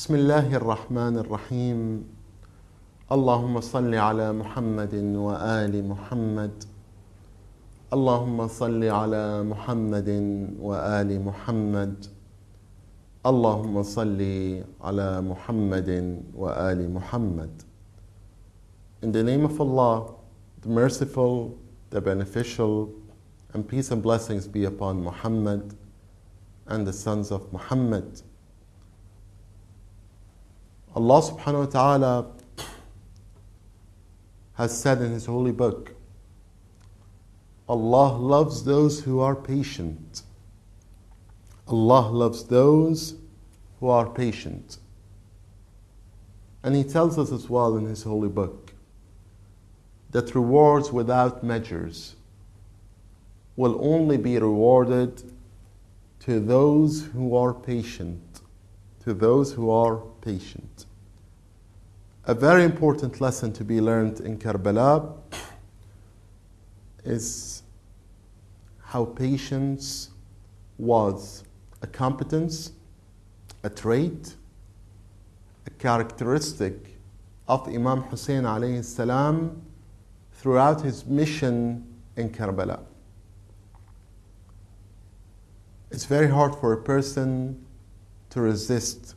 بسم الله الرحمن الرحيم. اللهم صل على محمد وآل محمد. اللهم صل على محمد وآل محمد. اللهم صل على محمد وآل محمد. In the name of Allah, the merciful, the beneficial, and peace and blessings be upon Muhammad and the sons of Muhammad. Allah subhanahu wa ta'ala has said in His holy book, Allah loves those who are patient. Allah loves those who are patient. And He tells us as well in His holy book that rewards without measures will only be rewarded to those who are patient. To those who are patient. A very important lesson to be learned in Karbala'a is how patience was a competence, a trait, a characteristic of Imam Husain alayhi salam throughout his mission in Karbala. It's very hard for a person to resist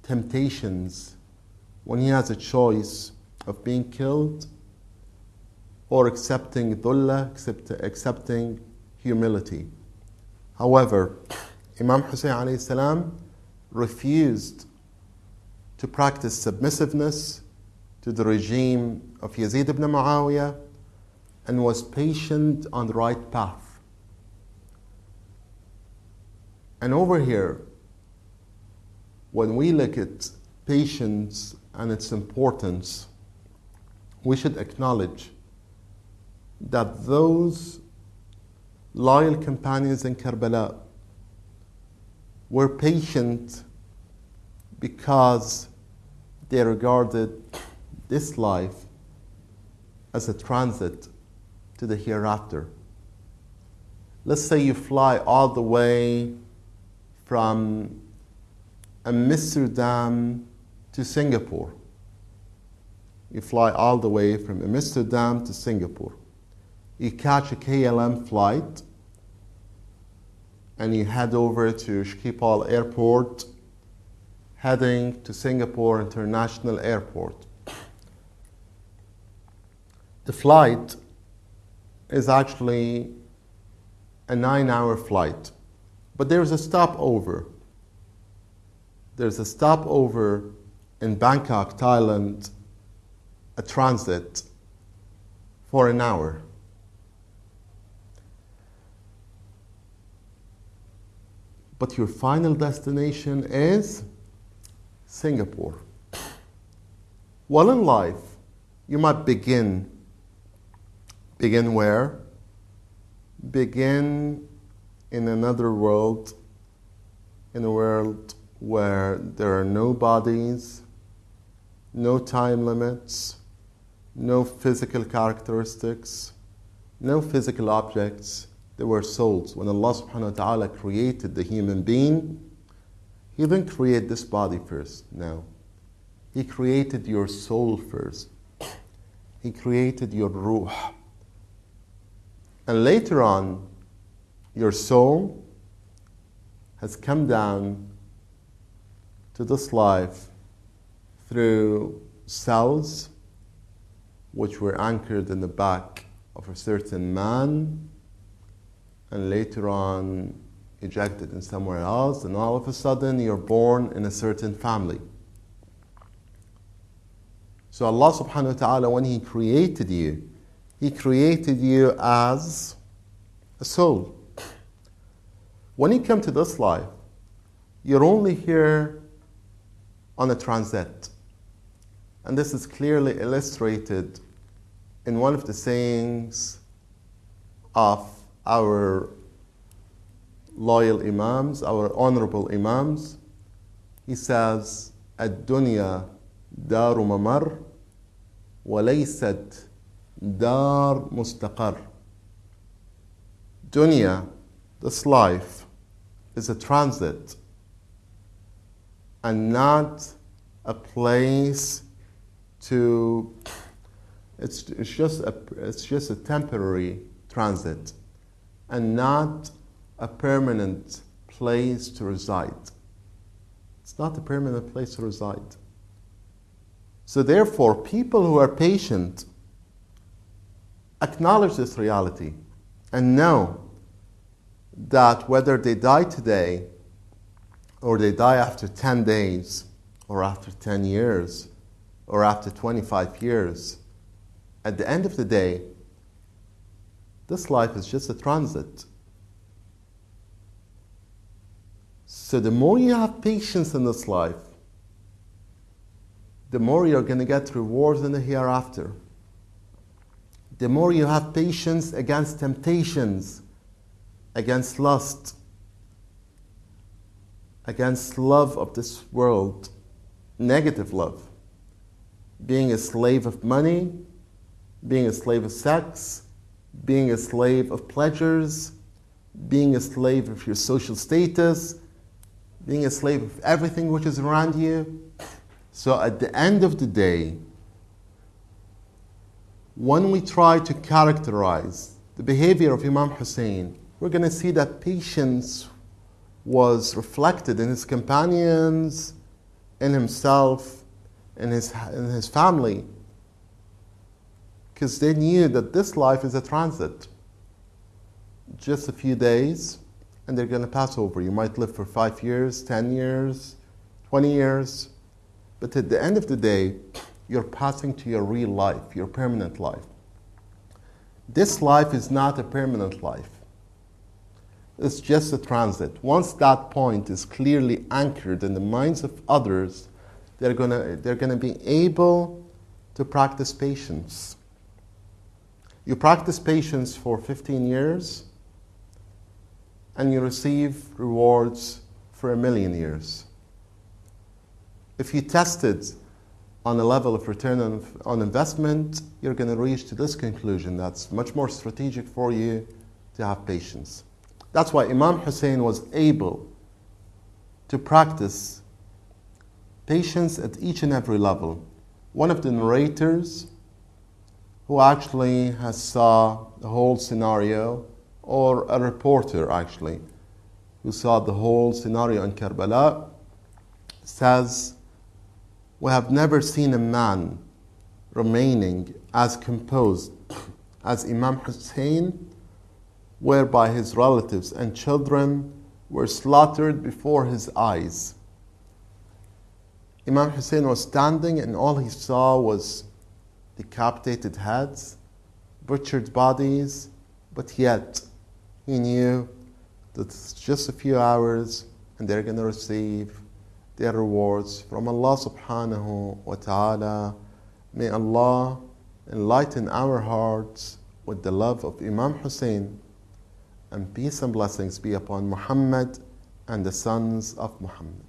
temptations when he has a choice of being killed or accepting dhullah, accepting humility. However, Imam Hussein alayhi salam refused to practice submissiveness to the regime of Yazid ibn Muawiyah and was patient on the right path. And over here, when we look at patience and its importance, we should acknowledge that those loyal companions in Karbala were patient because they regarded this life as a transit to the hereafter. Let's say you fly all the way from Amsterdam to Singapore. You fly all the way from Amsterdam to Singapore. You catch a KLM flight and you head over to Schiphol Airport, heading to Singapore International Airport. The flight is actually a 9-hour flight, but there's a stopover. There's a stopover in Bangkok, Thailand, a transit for an hour. But your final destination is Singapore. Well, in life, you might begin where? Begin in another world, in a world where there are no bodies, no time limits, no physical characteristics, no physical objects. There were souls. When Allah subhanahu wa ta'ala created the human being, He didn't create this body first, no. He created your soul first. He created your ruh. And later on, your soul has come down to this life through cells which were anchored in the back of a certain man and later on ejected in somewhere else, and all of a sudden you're born in a certain family. So Allah subhanahu wa ta'ala, when He created you as a soul. When you come to this life, you're only here on a transit. And this is clearly illustrated in one of the sayings of our loyal Imams, our honorable Imams. He says, الدنيا دار ممر وليست دار مستقر. Dunya, this life, is a transit and not a place to, it's just a temporary transit and not a permanent place to reside. It's not a permanent place to reside. So therefore, people who are patient acknowledge this reality and know that whether they die today or they die after 10 days or after 10 years or after 25 years, at the end of the day, this life is just a transit. So the more you have patience in this life, the more you're going to get rewards in the hereafter. The more you have patience against temptations, against lust, against love of this world, negative love, being a slave of money, being a slave of sex, being a slave of pleasures, being a slave of your social status, being a slave of everything which is around you. So at the end of the day, when we try to characterize the behavior of Imam Hussein, we're going to see that patience was reflected in his companions, in himself, in his family, because they knew that this life is a transit. Just a few days, and they're going to pass over. You might live for 5 years, 10 years, 20 years, but at the end of the day, you're passing to your real life, your permanent life. This life is not a permanent life. It's just a transit. Once that point is clearly anchored in the minds of others, they're gonna be able to practice patience. You practice patience for 15 years, and you receive rewards for 1,000,000 years. If you test it on a level of return on investment, you're going to reach to this conclusion that's much more strategic for you to have patience. That's why Imam Hussein was able to practice patience at each and every level. One of the narrators who actually has saw the whole scenario, or a reporter actually, who saw the whole scenario in Karbala'a, says, "We have never seen a man remaining as composed as Imam Hussein, whereby his relatives and children were slaughtered before his eyes." Imam Hussein was standing and all he saw was decapitated heads, butchered bodies, but yet he knew that it's just a few hours and they're going to receive their rewards from Allah subhanahu wa ta'ala. May Allah enlighten our hearts with the love of Imam Hussein, and peace and blessings be upon Muhammad and the sons of Muhammad.